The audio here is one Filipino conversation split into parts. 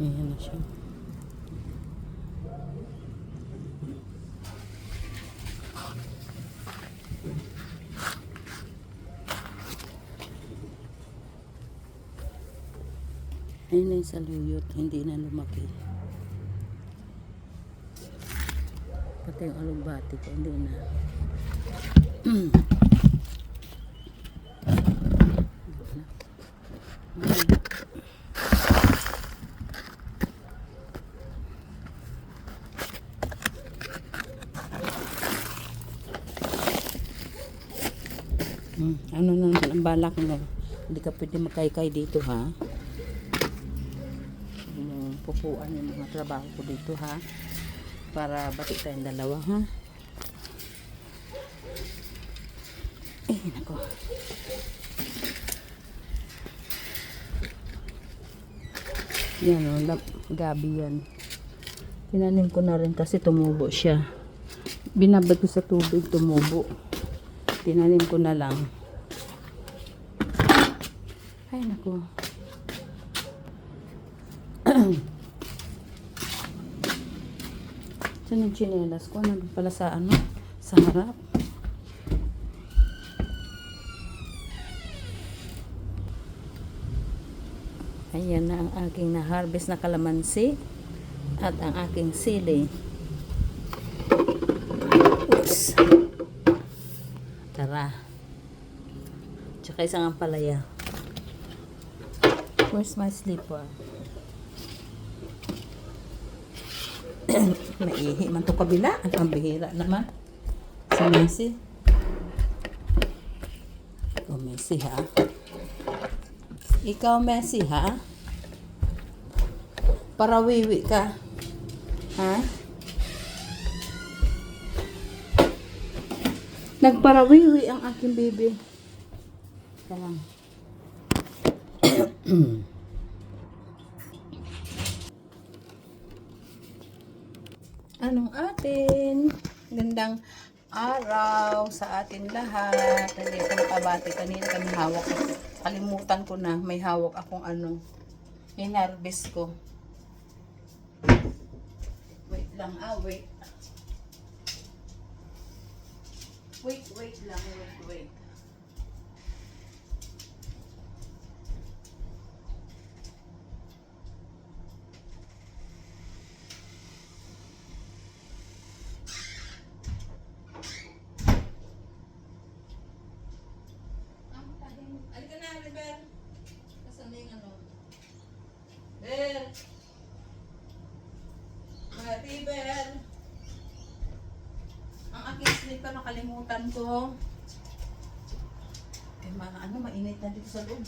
Ayan na siya. Ayun na yung saluyot, hindi na lumaki. Pati yung alugbati ko, hindi na. Ano na ang balak mo? Hindi ka pwede makaykay dito, ha? Pupuan yung mga trabaho ko dito, ha? Para bati tayong dalawa, ha? Nako. Yan, gabi yan. Tinanim ko na rin kasi tumubo siya. Binabad ko sa tubig, tumubo. Tinanim ko na lang. Ay, nako. Saan yung chinelas ko? Ano pala sa ano? Sa harap. Ayan na ang aking na-harvest na kalamansi at ang aking sili. Oops. Tara. Tsaka isang ampalaya. Where's my slipper? Maihi man to kabila. Ang bihira naman. Si Messi. Ikaw Messi, ha? Ikaw Messi, ha? Parawiwi ka. Ha? Nagparawiwi ang aking baby. Parang. Anong atin? Gandang araw sa atin lahat. Hindi ko nakabati. Kanina kami hawak. Kalimutan ko na. May hawak akong ano. Hinarvest ko. Wait lang. Wait. Wait lang. Wait. Alika na, Ber. Nasaan na yung ano? Ber! Ber! Ang aking slipper, nakalimutan ko. Mainit na dito sa loob.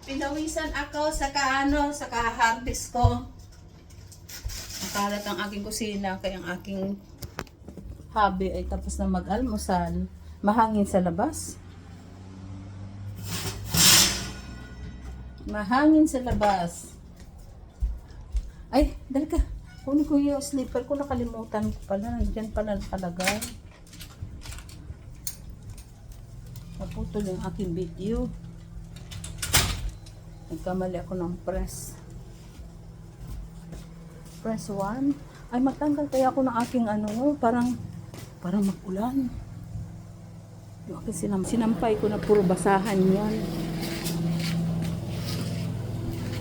Pinawisan ako sa harvest ko. Nakalat ang aking kusina, kaya ang aking hubby ay tapos na mag-almusal. Mahangin sa labas. Mahangin sa labas. Ay, dali ka. Kunin ko yung slipper ko, nakalimutan ko pala. Nandiyan pala nakalagay. Naputol yung aking video. Nagkamali ako ng press. Press 1. Ay, matanggal kaya ako ng aking ano, parang mag-ulan. Yung aking sinampay ko na puro basahan yan.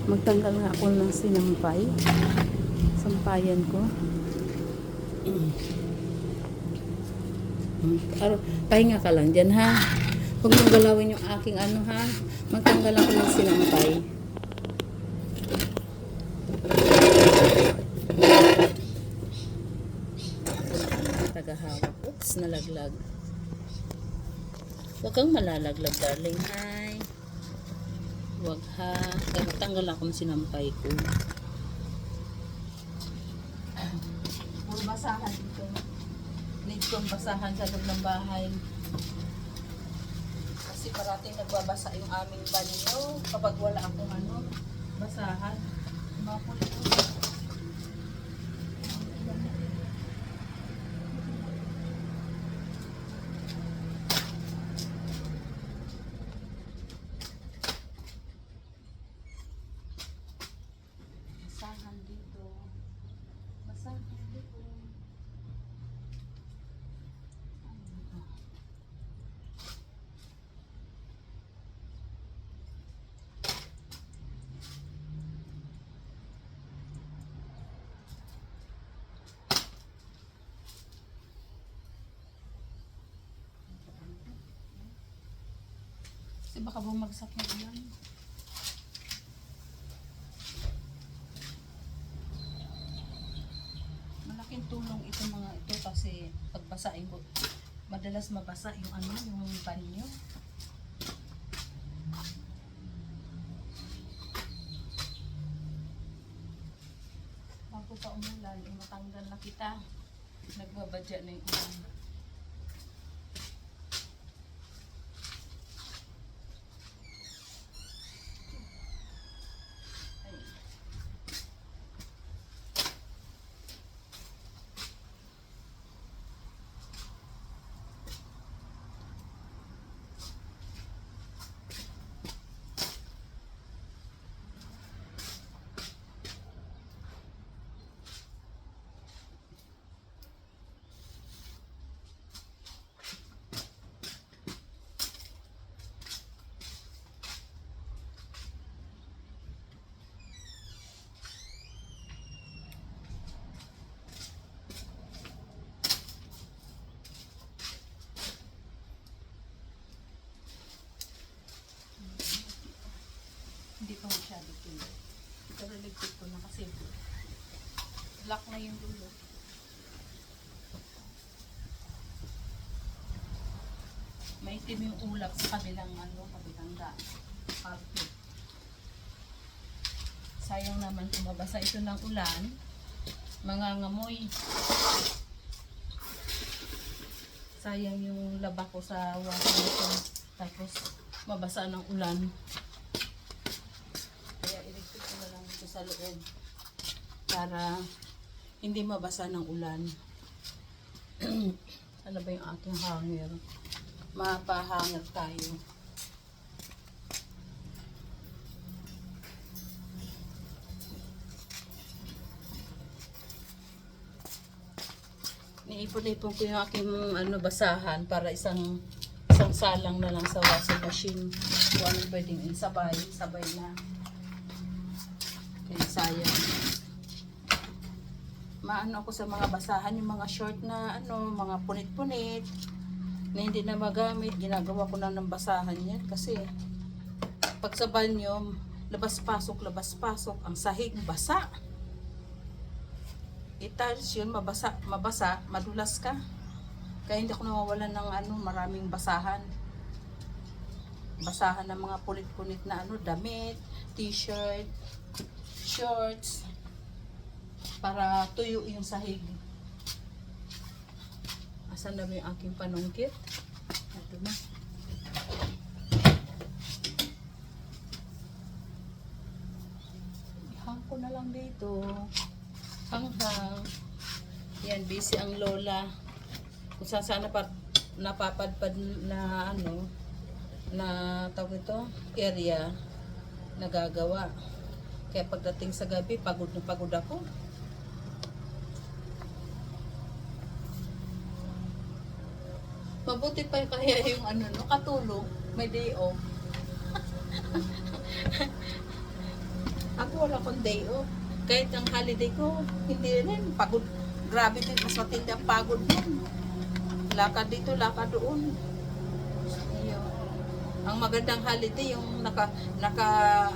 Magtanggal nga ako ng sinampay. Sampayan ko. Pahinga ka lang dyan, ha? Huwag mong galawin yung aking ano, ha? Magtanggal ako ng sinampay. Tagahawak. Oops, nalaglag. Huwag kang malalaglag, darling. Hi. Huwag, ha? Kaya magtanggal ako ng sinampay ko. Puro basahan dito. Need kong basahan sa loob ng bahay. Kasi parating nagbabasa yung aming banyo kapag wala akong ano, basahan. Mapulit ko. Kasi baka bumagsak na ulan. Malaking tulong ito mga ito kasi pagbasain ko, madalas mabasa yung ano, yung banyo. Bago pa umulan, matanggal na kita. Nagbabadya na yung ulan. Hindi pa masyado tulo. Pero ligpit ko na kasi black na yung dulo. May itim yung ulap sa kabilang ano, kabilang carpet. Sayang naman kung mabasa ito ng ulan, mangangamoy. Sayang yung laba ko sa washing machine tapos mabasa ng ulan. Sa loob para hindi mabasa ng ulan. Ano ba yung ating hanger? Mapahanger tayo. Niipon-ipon ko yung aking ano, basahan para isang salang na lang sa washing machine. Kung ano pwedeng sabay na. Kaya sayang. Maano ako sa mga basahan, yung mga short na ano, mga punit-punit na hindi na magamit, ginagawa ko na ng basahan yan kasi pag sa banyo, labas-pasok, ang sahig basa. Tiles yun, mabasa, madulas ka. Kaya hindi ako nawawalan ng ano, maraming basahan. Basahan ng mga punit-punit na ano, damit, t-shirt, shorts, para tuyo yung sahig. Asan na ba yung aking panungkit? Ito na. Ihang ko na lang dito. Hanghang. Yan, busy ang lola. Kung saan sana napapadpad na ano, na tawag ito, area, nagagawa. Kaya pagdating sa gabi, pagod na pagod ako. Mabuti pa kaya yung ano, no, katulong, may day off. Ako wala akong day off. Kahit ang holiday ko, hindi rin, pagod. Grabe din, mas matindi ang pagod din. Lakad dito, lakad doon. Ang magandang holiday yung naka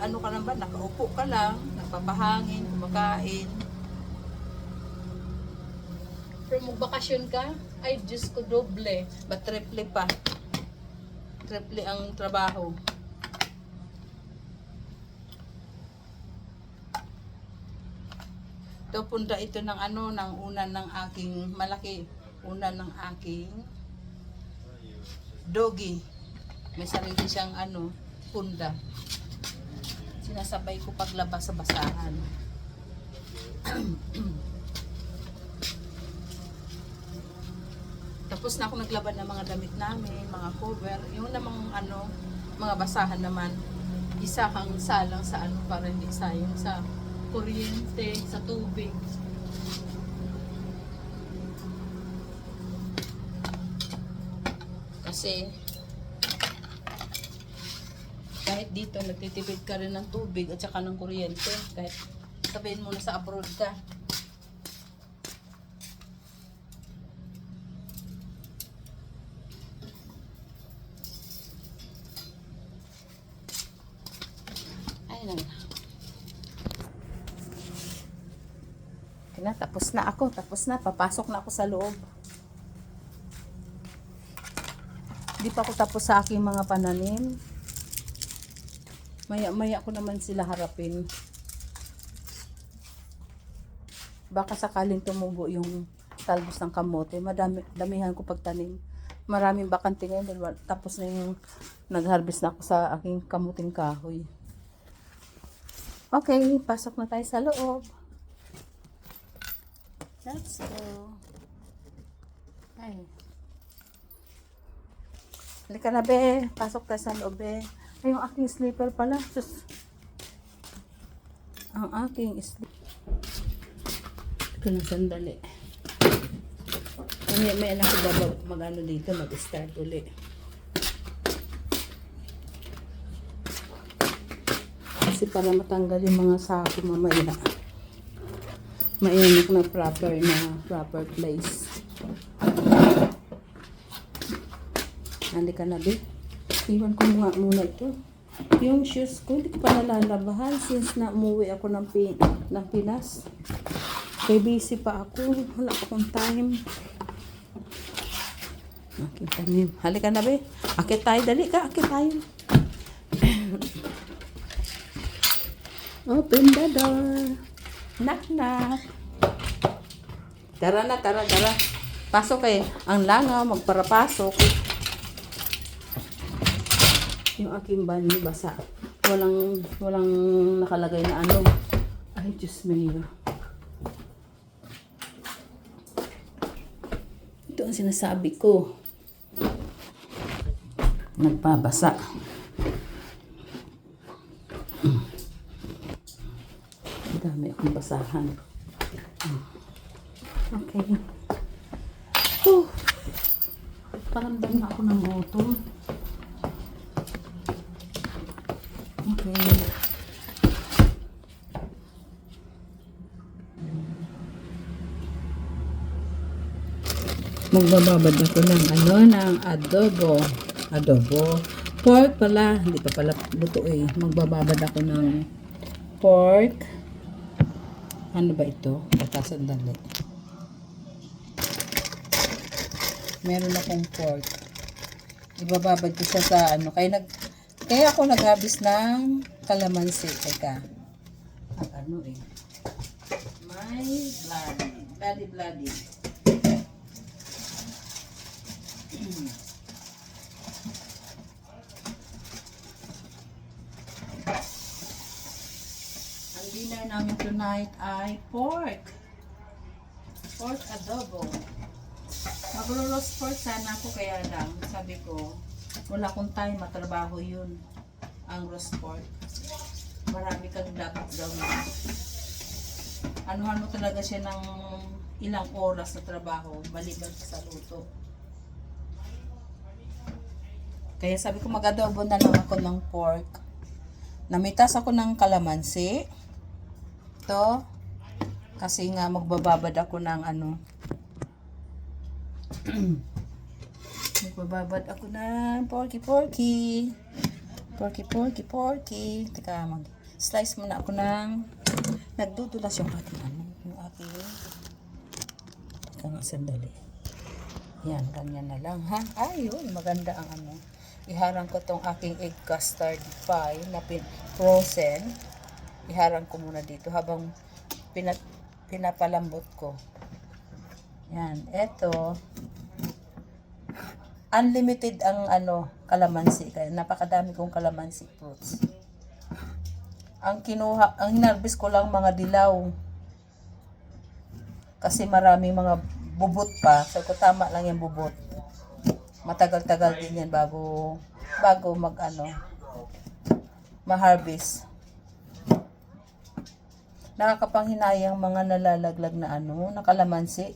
ano ka lang ba, nakaupo ka lang, napapahangin, kumakain. Pero magbakasyon ka, ay Diyos ko, doble, ba triple pa. Triple ang trabaho. Ito punta ito ng ano, ng unan ng aking malaki, unan ng aking doggy. May sarili siyang ano, punda. Sinasabay ko paglabas sa basahan. Tapos na ako naglaban ng mga damit namin, mga cover. Yung namang ano, mga basahan naman, isa kang salang sa ano para hindi sayang sa kuryente, sa tubig. Kasi kahit dito nagtitipid ka rin ng tubig at saka ng kuryente, kahit sabihin mo na sa abroad ka. Ayun. Okay na, tapos na ako. Tapos na. Papasok na ako sa loob. Hindi pa ako tapos sa aking mga pananim. Maya-maya ko naman sila harapin. Baka sakaling tumubo yung talbos ng kamote. Damihan ko pagtanim. Maraming bakante ngayon. Tapos na yung nag-harvest na ako sa aking kamuting kahoy. Okay, pasok na tayo sa loob. Let's go. Ay. Halika na, be. Pasok tayo sa loob, be. Ay, yung aking slipper pala. Sus. Ang aking slipper. Ito na sandali. May anak ko ba mag-ano dito, mag-start uli. Kasi para matanggal yung mga sako mamaya. Mainok na proper place. Halika na, be. Iwan ko muna ito. Yung shoes ko, hindi ko pa nalalabahan since na umuwi ako ng Pinas. Kaya busy pa ako. Wala pa akong time. Akit tanim. Halika na, be. Akit tayo. Dali ka. Akit tayo. Open the door. Knock, knock. Tara na, tara. Pasok eh. Ang langaw, magparapasok. Yung aking banyo basa. Walang nakalagay na ano. Ay, Diyos mayo. Ito ang sinasabi ko. Nagpabasa. Dami akong basahan. Okay. Paramdam na ako ng gutom. Okay. Magbababad ako ng adobo. Pork pala. Hindi pa pala luto eh. Magbababad ako ng pork. Ano ba ito? Sandali. Meron akong pork. Ibababad ko siya sa ano. Kaya ako nag-harvest ng kalamansi. Teka. Ang ano eh. My bloody. Ang dinner namin tonight ay pork adobo. Magro-roast pork sana ako, kaya lang sabi ko wala akong time, matrabaho yun ang roast pork. Marami kang dapat gawin. Anuhan mo talaga siya ng ilang oras na trabaho maliban sa luto. Kaya sabi ko mag-adobo na lang ako ng pork. Namitas ako ng kalamansi. Ito. Kasi nga magbababad ako ng ano. Magbababad ako ng porky. Teka, mag-slice muna ako ng nagdudulas yung ating ano. Yung ating teka nga sandali. Yan, ganyan na lang ha. Ayun, maganda ang ano. Iharang ko tong aking egg custard pie na frozen. Iharang ko muna dito habang pinapalambot ko. Yan, eto. Unlimited ang ano, kalamansi. Kaya napakadami kong kalamansi fruits. Ang inarbis ko lang mga dilaw. Kasi maraming mga bubot pa. So, ko tama lang yung bubot. Matagal-tagal din yan bago ma-harvest. Nakakapanghinayang mga nalalaglag na na kalamansi.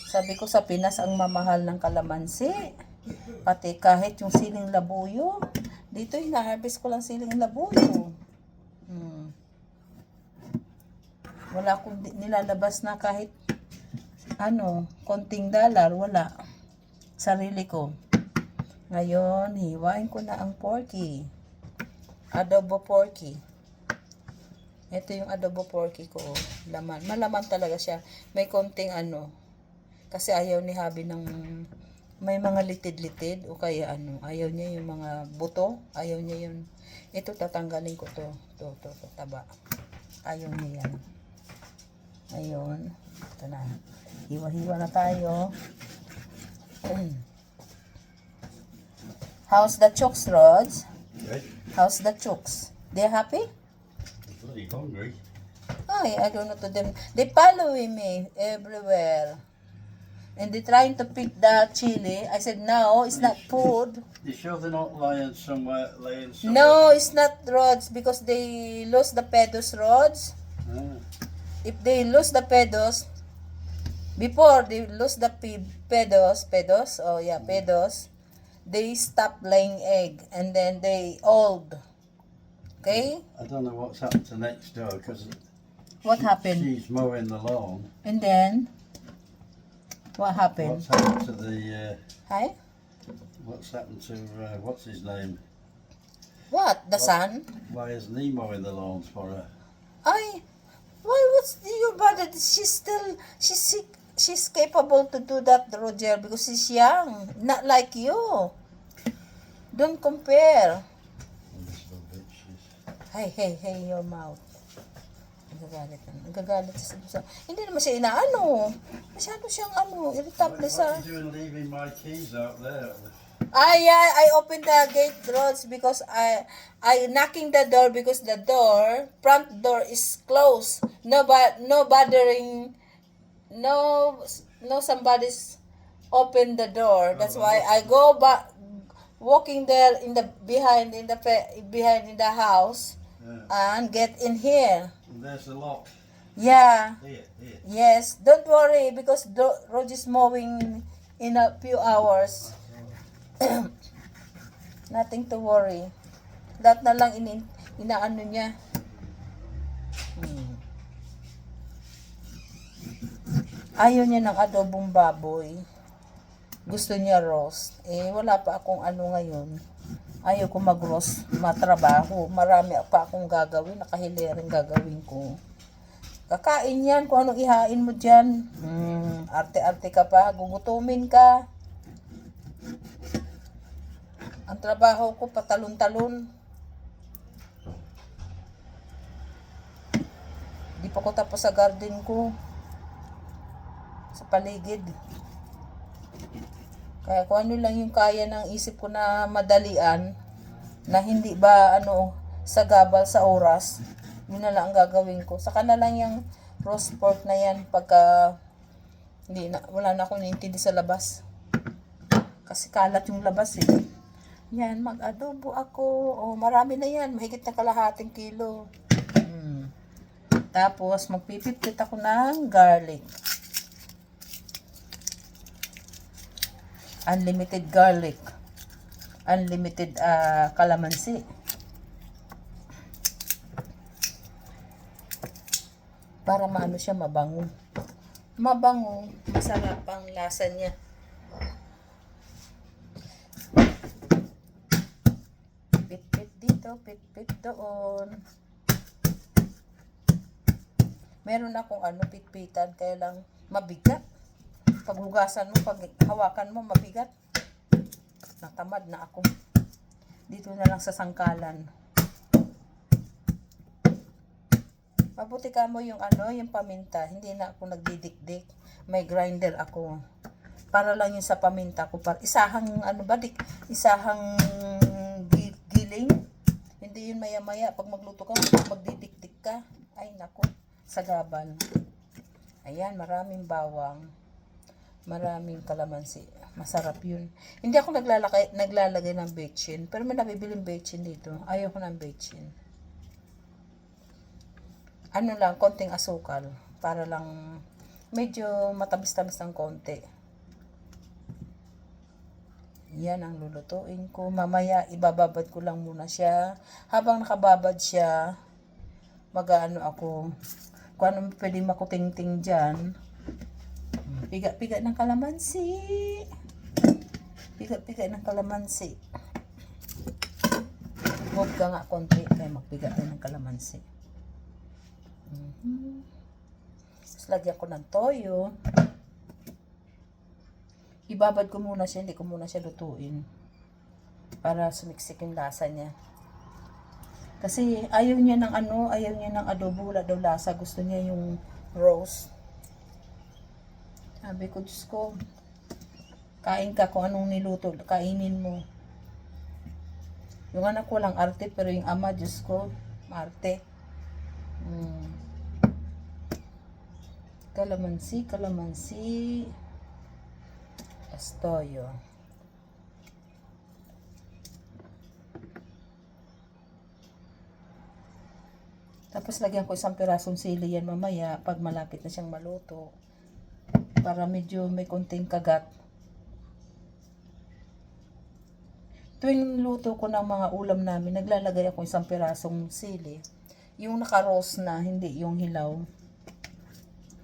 Sabi ko sa Pinas ang mamahal ng kalamansi. Pati kahit yung siling labuyo. Dito hina-harvest ko lang siling labuyo. Wala akong nilalabas na kahit konting dollar, wala. Sarili ko. Ngayon, hiwain ko na ang porky. Adobo porky. Ito yung adobo porky ko, oh. Laman. Malaman talaga siya. May konting ano. Kasi ayaw ni Habi ng may mga litid-litid o kaya ano. Ayaw niya yung mga buto. Ayaw niya yun. Ito tatanggalin ko to. To, taba. Ayaw niya yan. Ayun. Ito na. Hiwa-hiwa na tayo. How's the chooks, Rods? Good. How's the chooks? They happy? Bloody hungry. I don't know to them. They following me everywhere. And they trying to pick the chili. I said, no, it's not food. You sure they're not laying somewhere? No, it's not rods because they lose the pedos rods. Ah. If they lose the pedos, before they lose the pedos, oh yeah, pedos, they stop laying egg and then they old. Okay? I don't know what's happened to next door because What happened? she's mowing the lawn. And then, what happened? What's happened to the? Hi? What's happened to what's his name? What? The son? Why isn't he mowing the lawns for her? Why, what's your brother? She's capable to do that, Roger, because she's young. Not like you. Don't compare. Oh, this little bitch, she's... Hey, your mouth. Nagagalit siya. Hindi naman siya inaano. Masyado siyang irritable sa... What are you doing leaving my keys out there? Yeah, I opened the gate roads because I knocking the door because the front door is closed. No bothering, no somebody's open the door. That's why I go back, walking there behind in the house, Yeah. and get in here. And there's the lock. Yeah. Here. Yes. Don't worry because road is mowing in a few hours. Nothing to worry. Lahat na lang inaano niya. Ayaw niya ng adobong baboy. Gusto niya roast. Wala pa akong ngayon. Ayaw ko mag-roast, matrabaho. Marami pa akong gagawin. Nakahiliring gagawin ko. Kakain yan kung anong ihain mo dyan. Arte-arte ka pa. Gugutumin ka. Ang trabaho ko, patalon-talon. Di pa ko tapos sa garden ko. Sa paligid. Kaya kung ano lang yung kaya ng isip ko na madalian, na hindi ba sagabal sa oras, yun na lang ang gagawin ko. Saka na lang yung roast pork na yan pagka wala na akong naintindi sa labas. Kasi kalat yung labas eh. Yan, mag-adobo ako. Marami na yan. Mahigit na kalahating kilo. Tapos, magpipipit ako ng garlic. Unlimited garlic. Unlimited calamansi. Para maano siya, mabango. Mabango. Masarap ang lasa niya. Pit-pit dito, pit-pit doon. Meron akong pit-pitan, kaya lang mabigat. Paghugasan mo, pag hawakan mo, mabigat. Natamad na ako. Dito na lang sa sangkalan. Mabuti ka mo yung yung paminta. Hindi na ako nagdidikdik. May grinder ako. Para lang yung sa paminta ko. Isahang isahang giling. Hindi yun maya-maya. Pag magluto ka, magdidikdik ka. Ay nako, sagabal. Ayan, maraming bawang. Maraming kalamansi. Masarap yun. Hindi ako naglalagay ng bechin. Pero may nabibiling bechin dito. Ayaw ko ng bechin. Lang, konting asukal. Para lang medyo matamis-tamis ng konti. Yan ang lulutuin ko. Mamaya, ibababad ko lang muna siya. Habang nakababad siya, ako. Kung ano pwede makuting-ting dyan. Piga-piga ng kalamansi. Piga-piga ng kalamansi. Huwag ka nga konti. Kaya magpiga tayo ng kalamansi. Tapos lagyan ko ng toyo. Ibabad ko muna siya, hindi ko muna siya lutuin. Para sumiksik yung lasa niya. Kasi ayaw niya ng adobo, wala daw lasa. Gusto niya yung roast. Sabi ko, Diyos ko, kain ka kung anong niluto, kainin mo. Yung anak ko lang arte, pero yung ama, Diyos ko, marte. Kalamansi. Toyo. Tapos lagyan ko isang pirasong sili yan mamaya pag malapit na siyang maluto. Para medyo may konting kagat. Tuwing luto ko ng mga ulam namin, naglalagay ako isang pirasong sili. Yung naka-roast na, hindi yung hilaw.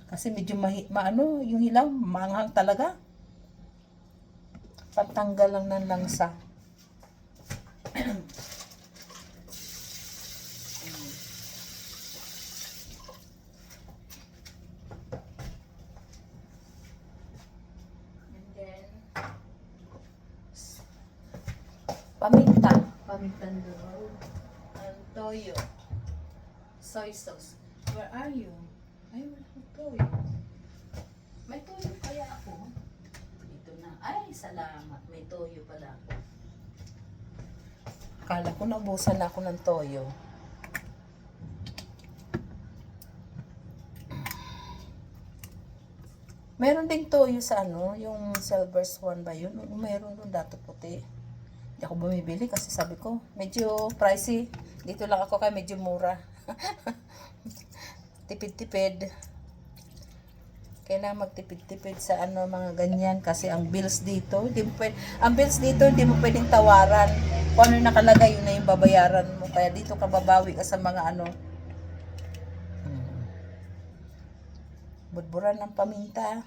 Kasi medyo yung hilaw, maanghang talaga. Pantanggal lang ng langsa. And then, pamintang durog, and toyo, soy sauce. Where are you? Ay, wala akong toyo. May toyo kaya ako? Ito na. Ay, salamat. May toyo pala ako. Akala ko naubusan na ako ng toyo. Meron ding toyo sa yung Silver Swan ba yun? Meron doon dati puti. Hindi ako bumibili kasi sabi ko, medyo pricey. Dito lang ako kaya medyo mura. Tipid-tipid. Kailangan magtipid-tipid sa mga ganyan kasi ang bills dito, hindi mo pwedeng tawaran. Kung ano yung nakalagay, yun na yung babayaran mo. Kaya dito ka babawi ka sa mga budburan ng paminta.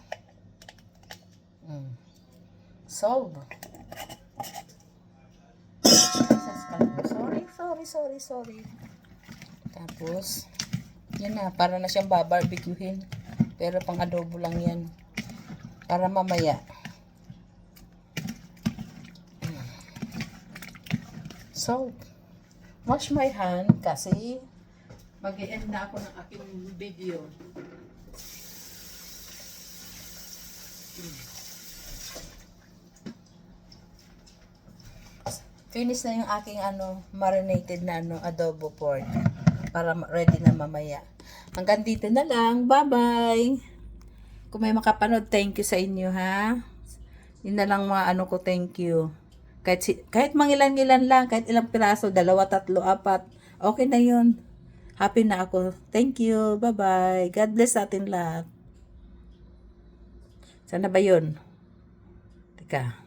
Solve. Sorry. Tapos, yan na, para na siyang babarbecuehin. Pero pang adobo lang yan. Para mamaya. So, wash my hand kasi mag-e-end na ako ng aking video. Finish na yung aking marinated na adobo pork para ready na mamaya. Hanggang dito na lang. Bye-bye. Kung may makapanood, thank you sa inyo ha. Yun na lang mga ko, thank you. Kahit mangilan-ngilan lang, kahit ilang piraso, 2, 3, 4, okay na yun. Happy na ako. Thank you. Bye-bye. God bless atin lahat. Sana ba yun? Teka.